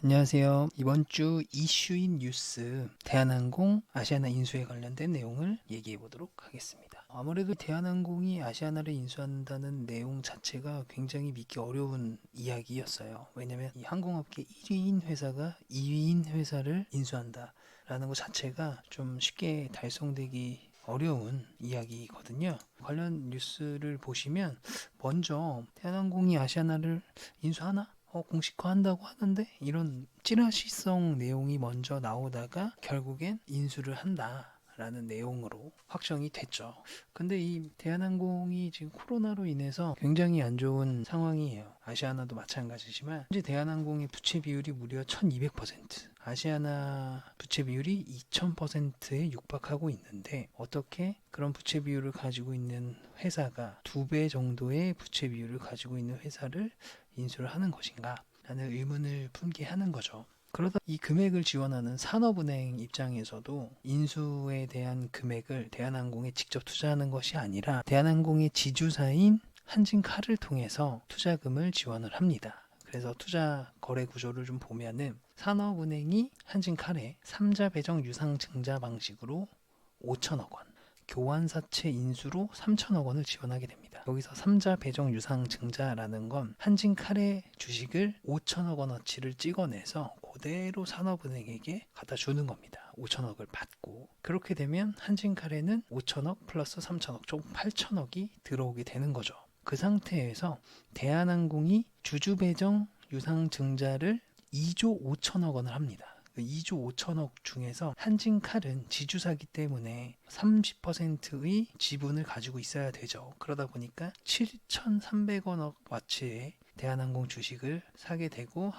안녕하세요. 이번 주 이슈인 뉴스 대한항공 아시아나 인수에 관련된 내용을 얘기해 보도록 하겠습니다. 아무래도 대한항공이 아시아나를 인수한다는 내용 자체가 굉장히 믿기 어려운 이야기였어요. 왜냐면 이 항공업계 1위인 회사가 2위인 회사를 인수한다라는 것 자체가 좀 쉽게 달성되기 어려운 이야기거든요. 관련 뉴스를 보시면 먼저 대한항공이 아시아나를 인수하나? 공식화한다고 하는데 이런 찌라시성 내용이 먼저 나오다가 결국엔 인수를 한다라는 내용으로 확정이 됐죠. 근데 이 대한항공이 지금 코로나로 인해서 굉장히 안 좋은 상황이에요. 아시아나도 마찬가지지만 현재 대한항공의 부채 비율이 무려 1200%, 아시아나 부채 비율이 2000%에 육박하고 있는데 어떻게 그런 부채 비율을 가지고 있는 회사가 2배 정도의 부채 비율을 가지고 있는 회사를 인수를 하는 것인가 라는 의문을 품게 하는 거죠. 그러다 이 금액을 지원하는 산업은행 입장에서도 인수에 대한 금액을 대한항공에 직접 투자하는 것이 아니라 대한항공의 지주사인 한진칼을 통해서 투자금을 지원을 합니다. 그래서 투자 거래 구조를 좀 보면은 산업은행이 한진칼에 3자 배정 유상 증자 방식으로 5천억 원, 교환사채 인수로 3천억 원을 지원하게 됩니다. 여기서 3자 배정 유상 증자라는 건 한진칼의 주식을 5천억 원어치를 찍어내서 그대로 산업은행에게 갖다 주는 겁니다. 5천억을 받고 그렇게 되면 한진칼에는 5천억 플러스 3천억 총 8천억이 들어오게 되는 거죠. 그 상태에서 대한항공이 주주 배정 유상 증자를 2조 5천억 원을 합니다. 2조 5천억 중에서 한진칼은 지주사기 때문에 30%의 지분을 가지고 있어야 되죠. 그러다 보니까 7,300원억 와치의 대한항공 주식을 사게 되고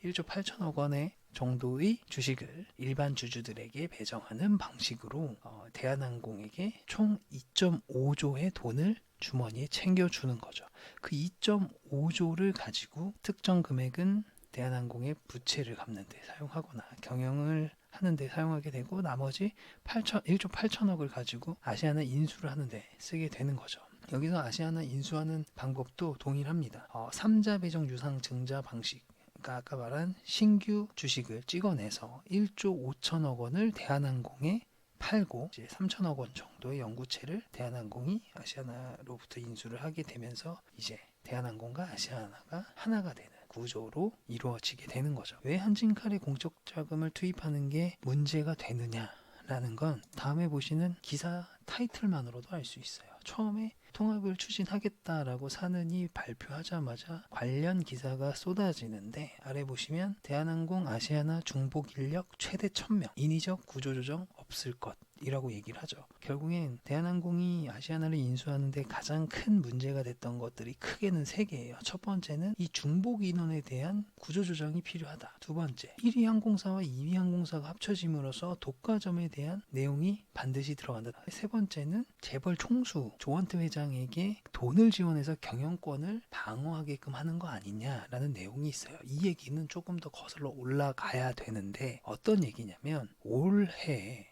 1조 8천억 원의 정도의 주식을 일반 주주들에게 배정하는 방식으로 대한항공에게 총 2.5조의 돈을 주머니에 챙겨주는 거죠. 그 2.5조를 가지고 특정 금액은 대한항공의 부채를 갚는 데 사용하거나 경영을 하는 데 사용하게 되고 나머지 1조 8천억을 가지고 아시아나 인수를 하는 데 쓰게 되는 거죠. 여기서 아시아나 인수하는 방법도 동일합니다. 3자 배정 유상 증자 방식, 그러니까 아까 말한 신규 주식을 찍어내서 1조 5천억 원을 대한항공에 팔고 이제 3천억 원 정도의 연구체를 대한항공이 아시아나로부터 인수를 하게 되면서 이제 대한항공과 아시아나가 하나가 되는 구조로 이루어지게 되는 거죠. 왜 한진칼의 공적 자금을 투입하는 게 문제가 되느냐라는 건 다음에 보시는 기사 타이틀만으로도 알 수 있어요. 처음에 통합을 추진하겠다라고 사는이 발표하자마자 관련 기사가 쏟아지는데 아래 보시면 대한항공 아시아나 중복 인력 최대 1000명, 인위적 구조조정 없을 것 이라고 얘기를 하죠. 결국엔 대한항공이 아시아나를 인수하는데 가장 큰 문제가 됐던 것들이 크게는 3개예요. 첫 번째는 이 중복 인원에 대한 구조조정이 필요하다. 두 번째, 1위 항공사와 2위 항공사가 합쳐짐으로써 독과점에 대한 내용이 반드시 들어간다. 세 번째는 재벌 총수 조원태 회장에게 돈을 지원해서 경영권을 방어하게끔 하는 거 아니냐라는 내용이 있어요. 이 얘기는 조금 더 거슬러 올라가야 되는데 어떤 얘기냐면 올해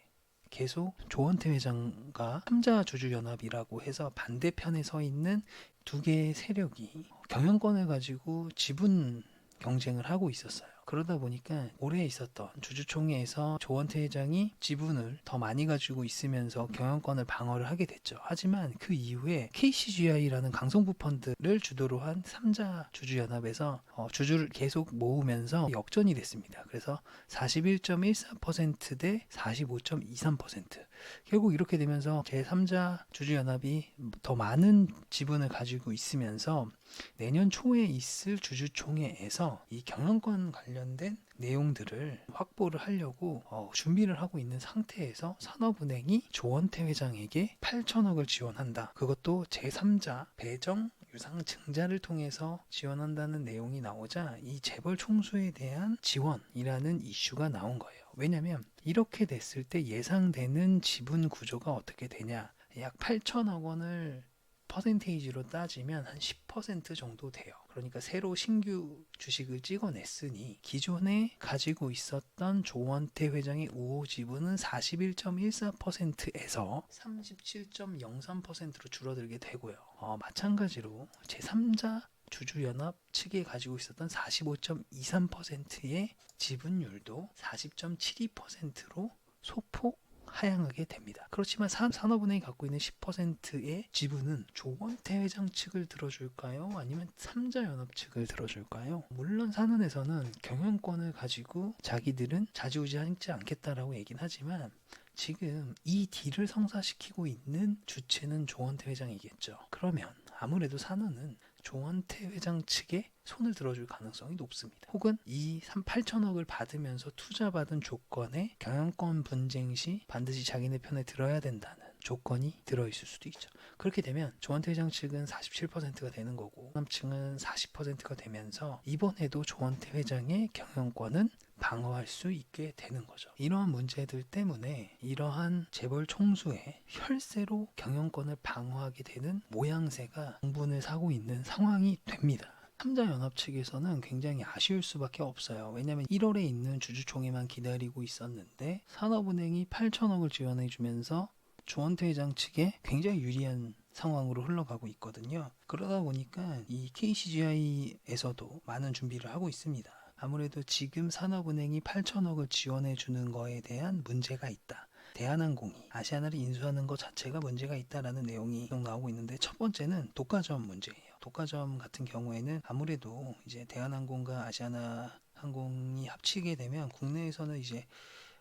계속 조원태 회장과 삼자주주연합이라고 해서 반대편에 서 있는 두 개의 세력이 경영권을 가지고 지분 경쟁을 하고 있었어요. 그러다 보니까 올해 있었던 주주총회에서 조원태 회장이 지분을 더 많이 가지고 있으면서 경영권을 방어를 하게 됐죠. 하지만 그 이후에 KCGI라는 강성부 펀드를 주도로 한 3자 주주연합에서 주주를 계속 모으면서 역전이 됐습니다. 그래서 41.14%대 45.23%. 결국 이렇게 되면서 제3자 주주연합이 더 많은 지분을 가지고 있으면서 내년 초에 있을 주주총회에서 이 경영권 관련된 내용들을 확보를 하려고 준비를 하고 있는 상태에서 산업은행이 조원태 회장에게 8천억을 지원한다. 그것도 제3자 배정 유상 증자를 통해서 지원한다는 내용이 나오자 이 재벌 총수에 대한 지원이라는 이슈가 나온 거예요. 왜냐하면 이렇게 됐을 때 예상되는 지분 구조가 어떻게 되냐. 약 8천억 원을 퍼센테이지로 따지면 한 10% 정도 돼요. 그러니까 새로 신규 주식을 찍어냈으니 기존에 가지고 있었던 조원태 회장의 우호 지분은 41.14%에서 37.03%로 줄어들게 되고요. 마찬가지로 제3자 주주연합 측에 가지고 있었던 45.23%의 지분율도 40.72%로 소폭 하향하게 됩니다. 그렇지만 산업은행이 갖고 있는 10%의 지분은 조원태 회장 측을 들어줄까요? 아니면 삼자연합 측을 들어줄까요? 물론 산은에서는 경영권을 가지고 자기들은 좌지우지하지 않겠다라고 얘기는 하지만 지금 이 딜을 성사시키고 있는 주체는 조원태 회장이겠죠. 그러면 아무래도 산은은 조원태 회장 측에 손을 들어줄 가능성이 높습니다. 혹은 이 8천억을 받으면서 투자받은 조건에 경영권 분쟁 시 반드시 자기네 편에 들어야 된다는 조건이 들어있을 수도 있죠. 그렇게 되면 조원태 회장 측은 47%가 되는 거고 남측은 40%가 되면서 이번에도 조원태 회장의 경영권은 방어할 수 있게 되는 거죠. 이러한 문제들 때문에 이러한 재벌 총수의 혈세로 경영권을 방어하게 되는 모양새가 공분을 사고 있는 상황이 됩니다. 삼자연합 측에서는 굉장히 아쉬울 수밖에 없어요. 왜냐하면 1월에 있는 주주총회만 기다리고 있었는데 산업은행이 8천억을 지원해 주면서 조원태 회장 측에 굉장히 유리한 상황으로 흘러가고 있거든요. 그러다 보니까 이 KCGI에서도 많은 준비를 하고 있습니다. 아무래도 지금 산업은행이 8천억을 지원해 주는 거에 대한 문제가 있다. 대한항공이 아시아나를 인수하는 것 자체가 문제가 있다라는 내용이 나오고 있는데, 첫 번째는 독과점 문제예요. 독과점 같은 경우에는 아무래도 이제 대한항공과 아시아나 항공이 합치게 되면 국내에서는 이제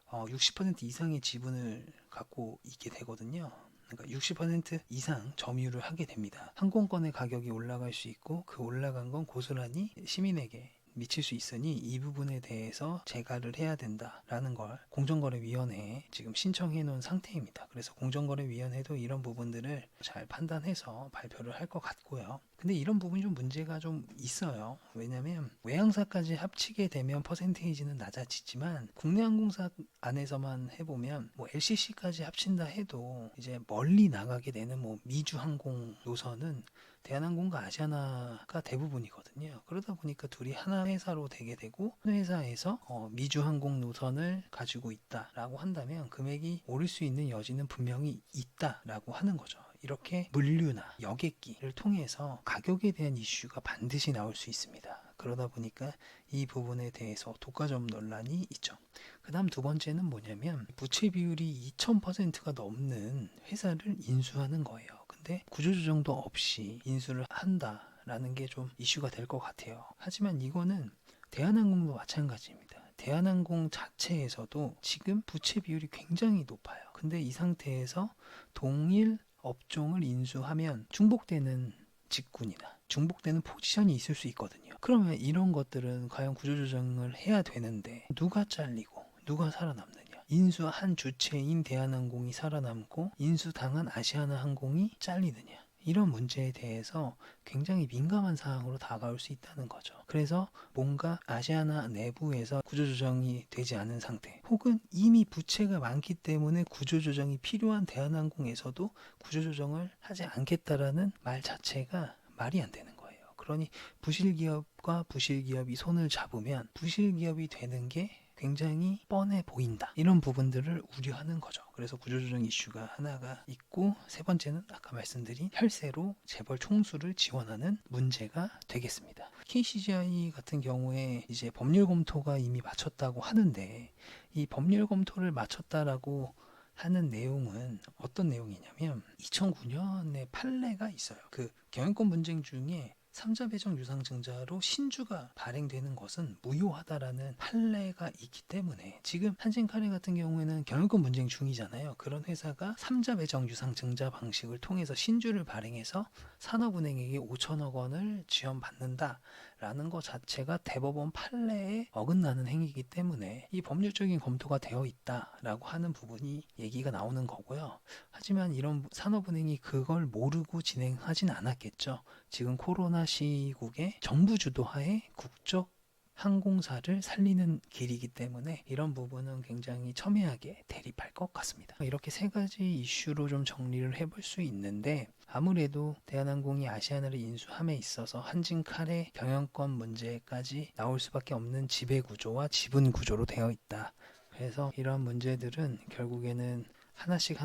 60% 이상의 지분을 갖고 있게 되거든요. 그러니까 60% 이상 점유를 하게 됩니다. 항공권의 가격이 올라갈 수 있고 그 올라간 건 고스란히 시민에게 미칠 수 있으니 이 부분에 대해서 제가를 해야 된다라는 걸 공정거래위원회에 지금 신청해 놓은 상태입니다. 그래서 공정거래위원회도 이런 부분들을 잘 판단해서 발표를 할 것 같고요. 근데 이런 부분이 좀 문제가 좀 있어요. 왜냐면 외항사까지 합치게 되면 퍼센테이지는 낮아지지만 국내 항공사 안에서만 해보면 뭐 LCC까지 합친다 해도 이제 멀리 나가게 되는 뭐 미주 항공 노선은 대한항공과 아시아나가 대부분이거든요. 그러다 보니까 둘이 하나 회사로 되게 되고, 한 회사에서 미주항공 노선을 가지고 있다라고 한다면 금액이 오를 수 있는 여지는 분명히 있다라고 하는 거죠. 이렇게 물류나 여객기를 통해서 가격에 대한 이슈가 반드시 나올 수 있습니다. 그러다 보니까 이 부분에 대해서 독과점 논란이 있죠. 그 다음 두 번째는 뭐냐면 부채 비율이 2000%가 넘는 회사를 인수하는 거예요. 근데 구조조정도 없이 인수를 한다라는 게 좀 이슈가 될 것 같아요. 하지만 이거는 대한항공도 마찬가지입니다. 대한항공 자체에서도 지금 부채 비율이 굉장히 높아요. 근데 이 상태에서 동일 업종을 인수하면 중복되는 직군이나 중복되는 포지션이 있을 수 있거든요. 그러면 이런 것들은 과연 구조조정을 해야 되는데 누가 잘리고 누가 살아남느냐? 인수한 주체인 대한항공이 살아남고 인수당한 아시아나항공이 잘리느냐? 이런 문제에 대해서 굉장히 민감한 사항으로 다가올 수 있다는 거죠. 그래서 뭔가 아시아나 내부에서 구조조정이 되지 않은 상태, 혹은 이미 부채가 많기 때문에 구조조정이 필요한 대한항공에서도 구조조정을 하지 않겠다라는 말 자체가 말이 안 되는 거예요. 그러니 부실기업과 부실기업이 손을 잡으면 부실기업이 되는 게 굉장히 뻔해 보인다. 이런 부분들을 우려하는 거죠. 그래서 구조조정 이슈가 하나가 있고, 세 번째는 아까 말씀드린 혈세로 재벌 총수를 지원하는 문제가 되겠습니다. KCGI 같은 경우에 이제 법률 검토가 이미 마쳤다고 하는데, 이 법률 검토를 마쳤다라고 하는 내용은 어떤 내용이냐면 2009년에 판례가 있어요. 그 경영권 분쟁 중에 삼자 배정 유상증자로 신주가 발행되는 것은 무효하다라는 판례가 있기 때문에 지금 한진카레 같은 경우에는 경영권 분쟁 중이잖아요. 그런 회사가 삼자 배정 유상증자 방식을 통해서 신주를 발행해서 산업은행에게 5천억 원을 지원받는다라는 것 자체가 대법원 판례에 어긋나는 행위이기 때문에 이 법률적인 검토가 되어 있다라고 하는 부분이 얘기가 나오는 거고요. 하지만 이런 산업은행이 그걸 모르고 진행하진 않았겠죠. 지금 코로나 시국에 정부 주도하에 국적 항공사를 살리는 길이기 때문에 이런 부분은 굉장히 첨예하게 대립할 것 같습니다. 이렇게 세 가지 이슈로 좀 정리를 해볼 수 있는데, 아무래도 대한항공이 아시아나를 인수함에 있어서 한진칼의 경영권 문제까지 나올 수밖에 없는 지배구조와 지분구조로 되어 있다. 그래서 이러한 문제들은 결국에는 하나씩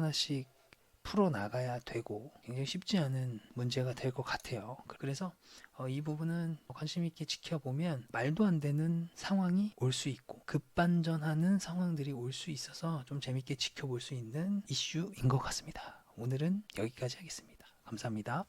풀어나가야 되고 굉장히 쉽지 않은 문제가 될 것 같아요. 그래서 이 부분은 관심 있게 지켜보면 말도 안 되는 상황이 올 수 있고 급반전하는 상황들이 올 수 있어서 좀 재밌게 지켜볼 수 있는 이슈인 것 같습니다. 오늘은 여기까지 하겠습니다. 감사합니다.